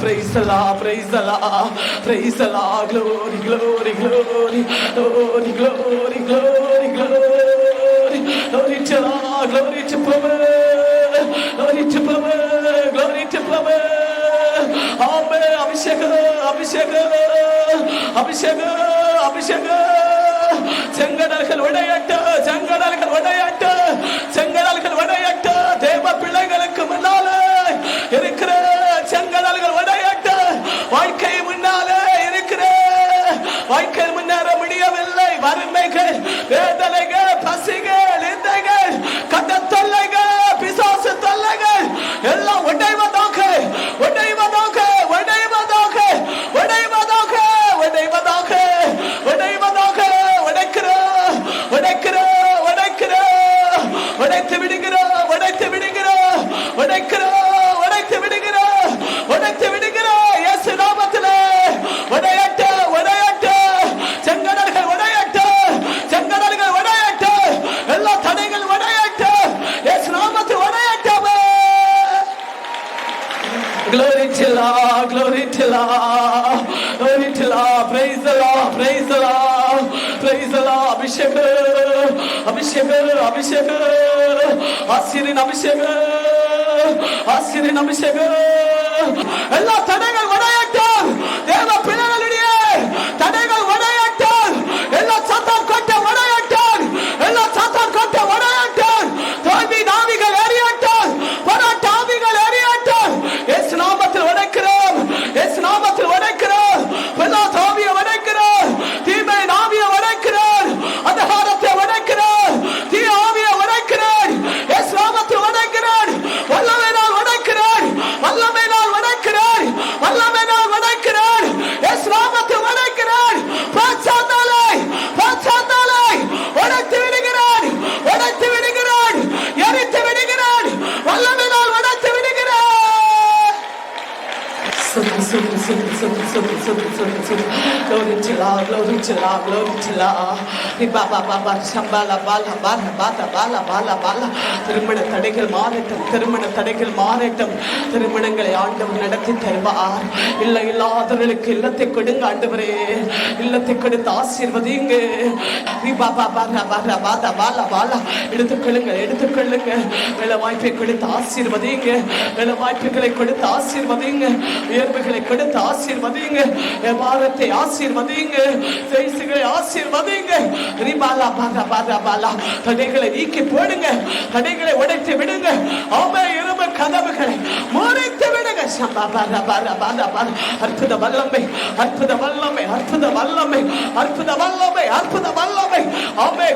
Praise the Lord, praise the Lord, praise the Lord. Glory, glory, glory, glory, glory, glory, glory, glory to God, glory to power, glory to power, glory to power. Amen. Abhishek, Abhishek, Abhishek, Abhishek. செங்கடல்கள் உடையட்ட, செங்கடல்கள் உடையட்ட, செங்கடல்கள் உடையட்ட. தேவ பிள்ளைகளுக்கு முன்னாலே இருக்கிற செங்கடல்கள் உடையட்ட. வாழ்க்கை முன்னாலே இருக்கிற, வாழ்க்கை முன்னேற முடியவில்லை. வறுமைகள், வேதனைகள், பசிகள், நிந்தைகள், கட்ட தொல்லைகள், பிசாசு தொல்லைகள் எல்லாம் உடைவதாக, உடைவதாக, உடைவதாக, உடைவதாக, உடைவதாக, உடைவதாக. உடைக்கிற, உடைக்கிற, உடைக்கிற, உடைத்து விடுகிற, உடைத்து விடுகிற, உடைக்கிற, உடைத்து விடுகிற, உடைத்து விடுகிற. இயேசு நாமத்திலே உடையட்ட, உடையட்ட. செங்கடல்கள் உடையட்ட, செங்கடல்கள் உடையட்ட. எல்லா தடைகள் உடையட்ட. இயேசு நாமத்தில் உடையட்டவே. Glory to Allah, glory to Allah, glory to Allah. Praise the Lord, praise the Lord, praise the Lord. Abhishek, Abhishek, Abhishek, Asirin Abhishek, Asirin Abhishek. எல்லா தடைகள் உடையட்டும். தேவ பிள்ளைகளிடையே தடைகள் உடையட்டும். எல்லா சாத்தான் கோட்டை உடையட்டும். எல்லா சாத்தான் கோட்டை உடையட்டும். தோல்வி நாவிகள் எறியட்டும். போராட்ட ஆவிகள் எறியட்டும். இயேசு நாமத்தில் உடைக்கிறோம், இயேசு நாமத்தில் உடைக்கிறோம். எல்லா தாவியை உடைக்கிறோம். Glory to God, glory to God, glory to God. Baba Shambhala Bala Bala Bala Bala Bala Bala. திருமண தடைகள் மாறட்டும், திருமண தடைகள் மாறட்டும். திருமணங்களை ஆண்டவர் நடத்தி தருவார். இல்லாதவர்களுக்கு இல்லத்தை கொடுங்க ஆண்டவரே, இல்லத்தை கொடுத்து ஆசீர்வதிங்க. எடுத்துக்கொள்ளுங்க வேலை வாய்ப்பை கொடுத்து ஆசீர்வதிங்க, வேலை வாய்ப்புகளை கொடுத்து ஆசீர்வதிங்க, உயர்வுகளை கொடுத்து ஆசீர்வதிங்க, வியாபாரத்தை ஆசீர்வதிங்க, பேசுகளை ஆசீர்வதிங்க. தடைகளை நீக்கி போடுங்க, தடைகளை உடைத்து விடுங்க. இரும்பு கதவுகளை முறைத்து விடுங்க. அற்புத வல்லமை, அற்புத வல்லமை, அற்புத வல்லமை, அற்புத வல்லமை, அற்புத வல்லமை.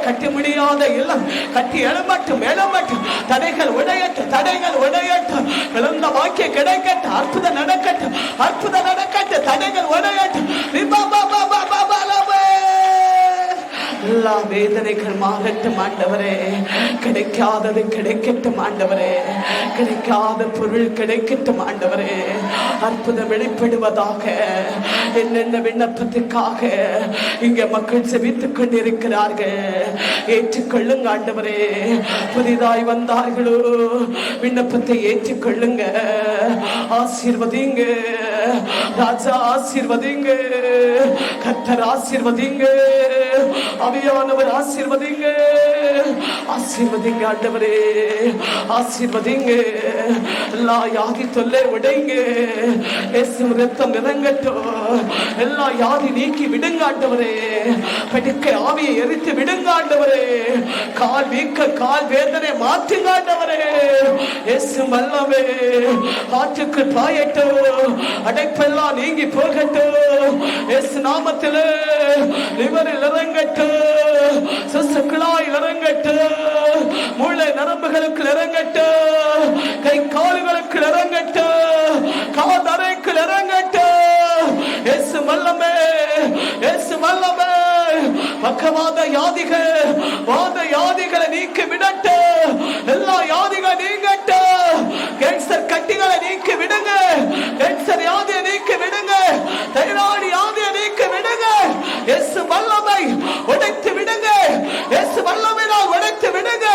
கட்டி முடியாத இல்லம் கட்டி எழுமட்டும், எழுமட்டும். தடைகள் உடையட்டும், தடைகள் உடையட்டும். இழந்த வாக்கிய கிடைக்கட்டும், அற்புதம் நடக்கட்டும், அற்புதம் நடக்கட்டும். தடைகள் உடையட்டும். எல்லா வேதனைகள் மாறட்டும் ஆண்டவரே. கிடைக்காதது கிடைக்கட்டும் ஆண்டவரே, கிடைக்காத பொருள் கிடைக்கட்டும் ஆண்டவரே. அற்புதம் வெளிப்படுவதாக. என்னென்ன விண்ணப்பத்துக்காக இங்க மக்கள் செபித்துக் கொண்டிருக்கிறார்கள், ஏற்றுக்கொள்ளுங்க ஆண்டவரே. புதிதாய் வந்தார்களோ விண்ணப்பத்தை ஏற்றுக்கொள்ளுங்க, ஆசீர்வதிங்க ராஜா, ஆசீர்வதிங்க கர்த்தர், ஆசீர்வதிங்க ஆவியானவர், ஆசீர்வதிங்க, ஆசீர்வதிங்க ஆண்டவரே, ஆசீர்வதிங்க. எல்லா யாதி தொல்லை உடைங்க, இயேசு ரத்தம் இறங்கட்டும். எல்லா யாதி நீக்கி விடுங்க ஆண்டவரே. படுக்கை ஆவியை எரித்து விடுங்க ஆண்டவரே. கால் வீக்க, கால் வேதனை மாற்றுங்க ஆண்டவரே. இயேசு வல்லமே காற்றுக்கு பாயட்டும், அடைப்பெல்லாம் நீங்கி போகட்டும். இயேசு நாமத்திலே இவரில் இறங்கட்டும், சசுக்களாய் இறங்கட்டும், மூளை நரம்புகளுக்கு இறங்கட்டும், கை கால்களுக்கு இறங்கட்டும், காதரைக்கு இறங்கட்டும். இயேசு வல்லமே, இயேசு வல்லமே. பக்கவாத யாதிகள், வாத யாதிகளை நீக்கி விடட்டும், எல்லா யாதிகளை நீங்கட்டும். கேன்சர் கட்டிகளை நீக்கி விடுங்க, கேன்சர் யாதியை நீக்கி விடுங்க, தைராய்டு யாதியை நீக்கி விடுங்க. இயேசு வல்லமை உடைத்து விடுங்க, இயேசு வல்லமையால் உடைத்து விடுங்க,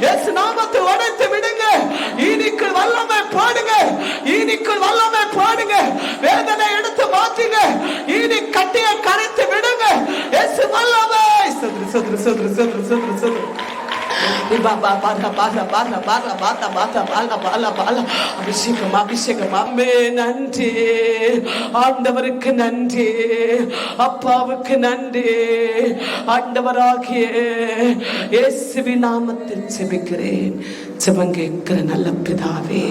இயேசு நாமத்தை உடைத்து விடுங்க. ஈனிக்குள் வல்லமை போடுங்க, ஈனிக்குள் வல்லமை போடுங்க. வேதனை எடுத்து மாற்றுங்க, ஈனி கட்டியை கரைத்து விடுங்க. இயேசு வல்லமை. சதுரு சதுரு சதுரு சதுரு சதுரு சதுரு. அபிஷேகம், அபிஷேகம். அம்மே நன்றி ஆண்டவருக்கு, நன்றி அப்பாவுக்கு, நன்றி ஆண்டவராகிய இயேசுவின் நாமத்தில் செபிக்கிறேன், ஜெபம் கேட்கிற நல்ல பிதாவே.